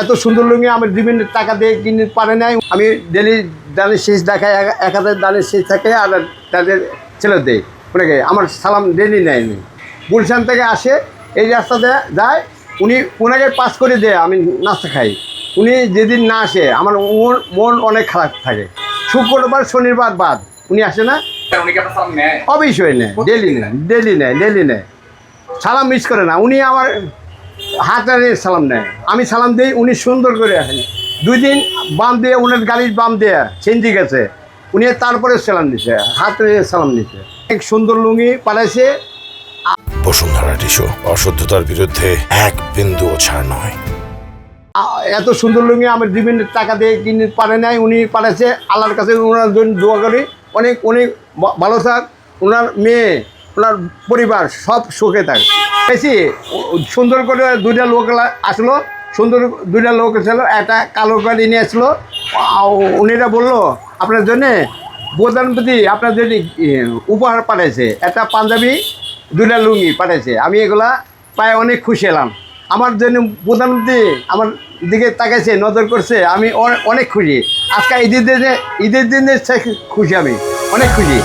এত সুন্দর লুঙ্গি আমি ডিমেন্ডের টাকা দিয়ে কিনতে পারে নাই। আমি ডেলি দানের শেষ দেখাই, 1000 দানের শেষ থাকে আর তাদের ছেলে দেয় ওনাকে। আমার সালাম ডেলি নেয়নি। গুলশান থেকে আসে, এই রাস্তাতে যায়, উনি ওনাকে পাস করে দেয়, আমি নাস্তা খাই। উনি যেদিন না আসে আমার মন অনেক খারাপ থাকে। শুক্রবার শনিবার বাদ উনি আসে না, অবশ্যই নেয়, ডেলি নেয়। সালাম মিস করে না উনি, আমার হাতে সালাম নেয়, আমি সালাম দিই, উনি সুন্দর করে আসেন। 2 দিন বাম দিয়ে ওনার গাড়ির বাম দিয়ে চেঞ্জি গেছে, উনি তারপরে সালাম দিছে, হাতে সালাম দিছে। এক সুন্দর লুঙ্গি পাঠাইছে। বসুন্ধরা টিস্যু, অশুদ্ধতার বিরুদ্ধে এক বিন্দুও ছাড় নয়। এত সুন্দর লুঙ্গি আমার ডিমেন্ডের টাকা দিয়ে কিনতে পারে নাই, উনি পাঠাইছে। আল্লাহর কাছে ওনার জন্য দোয়া করি, অনেক অনেক ভালো থাক, ওনার মেয়ে, ওনার পরিবার সব সুখে থাক। বেশি সুন্দর করে 2টা লোক আসলো, সুন্দর 2টা লোক ছিল, একটা কালো গাড়ি নিয়ে আসলো। উনিরা বললো আপনার জন্যে প্রধানমন্ত্রী আপনার জন্য উপহার পাঠাইছে, একটা পাঞ্জাবি, 2টা লুঙ্গি পাঠাইছে। আমি এগুলা পায়ে অনেক খুশি এলাম। আমার জন্য প্রধানমন্ত্রী আমার দিকে তাকাইছে, নজর করছে, আমি অনেক খুশি। আজকে ঈদের দিনে খুশি, আমি অনেক খুশি।